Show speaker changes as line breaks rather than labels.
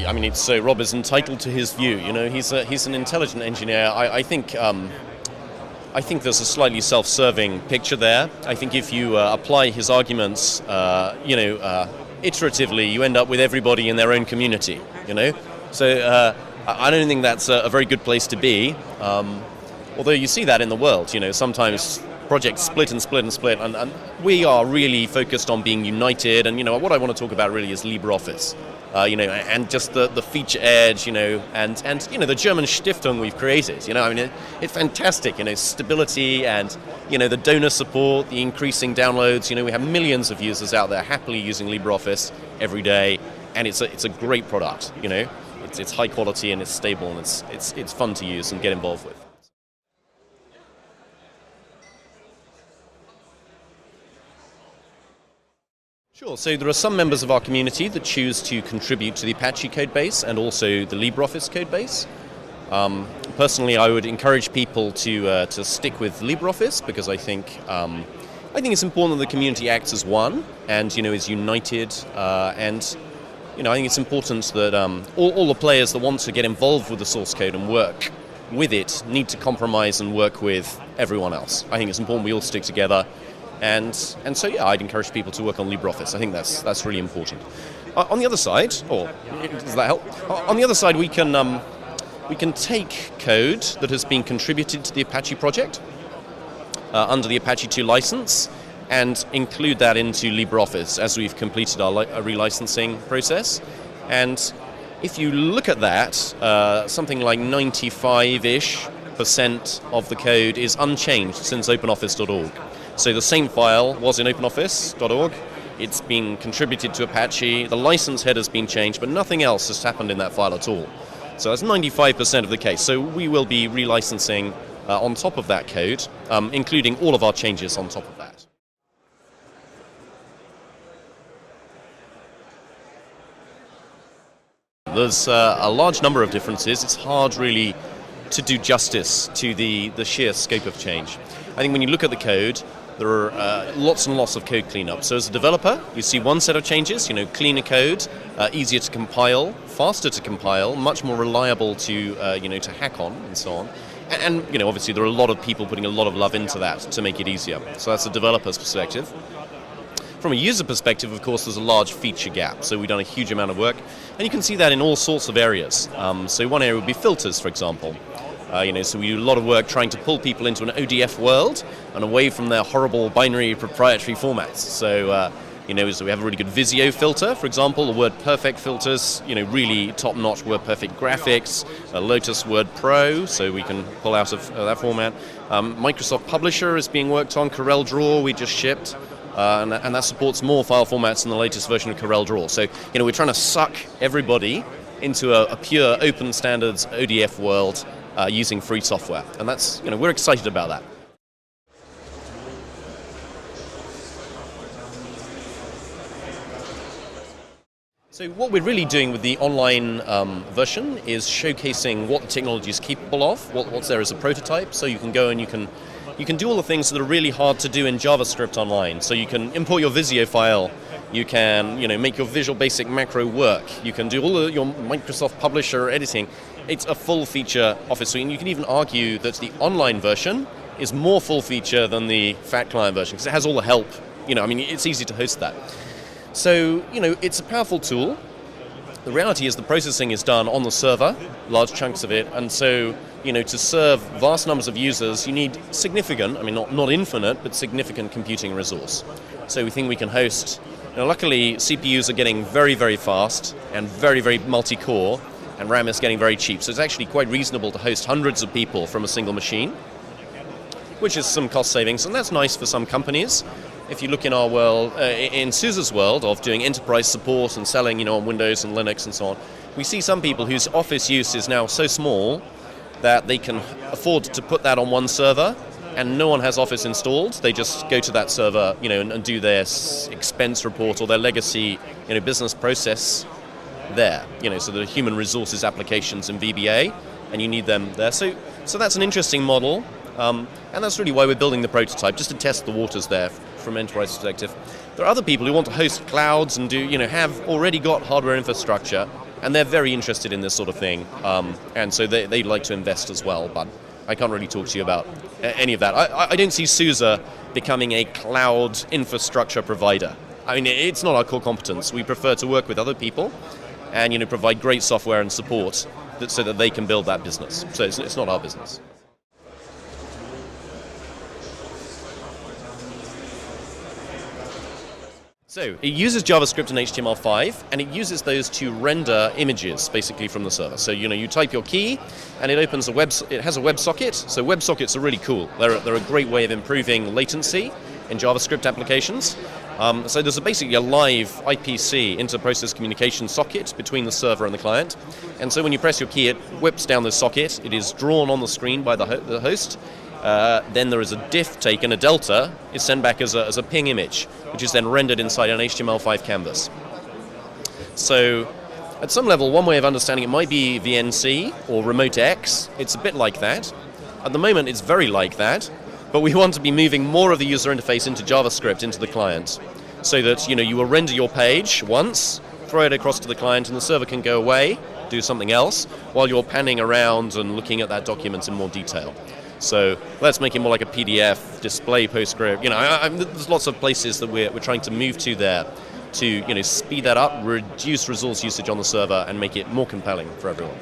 I mean, it's Rob is entitled to his view. You know, he's an intelligent engineer. I think there's a slightly self-serving picture there. I think if you apply his arguments, iteratively, you end up with everybody in their own community. You know, so I don't think that's a very good place to be. Although you see that in the world. You know, sometimes projects split and split and split, and we are really focused on being united. And you know, what I want to talk about really is Libreoffice. And just the feature edge, and the German Stiftung we've created. I mean, it's fantastic. Stability and the donor support, the increasing downloads. We have millions of users out there happily using Libreoffice every day, and it's a great product. It's high quality and it's stable and it's fun to use and get involved with. Sure, so there are some members of our community that choose to contribute to the Apache codebase and also the Libreoffice codebase. Personally, I would encourage people to stick with Libreoffice because I think it's important that the community acts as one and is united. I think it's important that all the players that want to get involved with the source code and work with it need to compromise and work with everyone else. I think it's important we all stick together. And so I'd encourage people to work on Libreoffice. I think that's really important. On the other side, does that help? On the other side, we can take code that has been contributed to the Apache project under the Apache 2 license and include that into Libreoffice as we've completed our relicensing process. And if you look at that, something like 95-ish% of the code is unchanged since openoffice.org. So the same file was in openoffice.org. It's been contributed to Apache. The license header has been changed, but nothing else has happened in that file at all. So that's 95% of the case. So we will be relicensing on top of that code, including all of our changes on top of that. There's a large number of differences. It's hard really to do justice to the sheer scope of change. I think when you look at the code, there are lots and lots of code cleanup. So as a developer, you see one set of changes, cleaner code, easier to compile, faster to compile, much more reliable to hack on and so on. And obviously there are a lot of people putting a lot of love into that to make it easier. So that's a developer's perspective. From a user perspective, of course, there's a large feature gap. So we've done a huge amount of work. And you can see that in all sorts of areas. So one area would be filters, for example. So we do a lot of work trying to pull people into an ODF world and away from their horrible binary proprietary formats. So, so we have a really good Visio filter, for example, the WordPerfect filters, really top-notch WordPerfect graphics, Lotus Word Pro, so we can pull out of that format. Microsoft Publisher is being worked on, CorelDRAW we just shipped, and that supports more file formats than the latest version of CorelDRAW. So, we're trying to suck everybody into a pure open standards ODF world using free software, and that's we're excited about that. So what we're really doing with the online version is showcasing what the technology is capable of, what's there as a prototype, so you can go and you can do all the things that are really hard to do in JavaScript online. So you can import your Visio file, you can make your Visual Basic macro work, you can do all your Microsoft Publisher editing. It's a full feature Office suite, and you can even argue that the online version is more full feature than the fat client version because it has all the help. It's easy to host that. So, it's a powerful tool. The reality is the processing is done on the server, large chunks of it, and so, to serve vast numbers of users, you need significant, not infinite, but significant computing resource. So we think we can host, luckily CPUs are getting very, very fast and very, very multi-core, and RAM is getting very cheap. So it's actually quite reasonable to host hundreds of people from a single machine, which is some cost savings, and that's nice for some companies. If you look in our world, in Suze's world of doing enterprise support and selling, on Windows and Linux and so on, we see some people whose Office use is now so small that they can afford to put that on one server, and no one has Office installed. They just go to that server, and do their expense report or their legacy, business process there. So the human resources applications in VBA, and you need them there. So that's an interesting model, and that's really why we're building the prototype, just to test the waters there from an enterprise perspective. There are other people who want to host clouds and have already got hardware infrastructure and they're very interested in this sort of thing, and so they'd like to invest as well, but I can't really talk to you about any of that. I don't see SUSE becoming a cloud infrastructure provider. I mean, it's not our core competence. We prefer to work with other people and provide great software and support so that they can build that business. So it's not our business. So it uses JavaScript and HTML5, and it uses those to render images basically from the server. So you type your key, and it opens it has a WebSocket. So WebSockets are really cool. They're a great way of improving latency in JavaScript applications. So there's basically a live IPC, inter-process communication socket, between the server and the client. And so when you press your key, it whips down the socket. It is drawn on the screen by the host. Then there is a diff taken, a delta is sent back as a ping image, which is then rendered inside an HTML5 canvas. So at some level, one way of understanding it might be VNC or Remote X. It's a bit like that. At the moment, it's very like that, but we want to be moving more of the user interface into JavaScript, into the client, so that you will render your page once, throw it across to the client, and the server can go away, do something else, while you're panning around and looking at that document in more detail. So let's make it more like a PDF, display PostgreScript. There's lots of places that we're trying to move to there to speed that up, reduce resource usage on the server, and make it more compelling for everyone.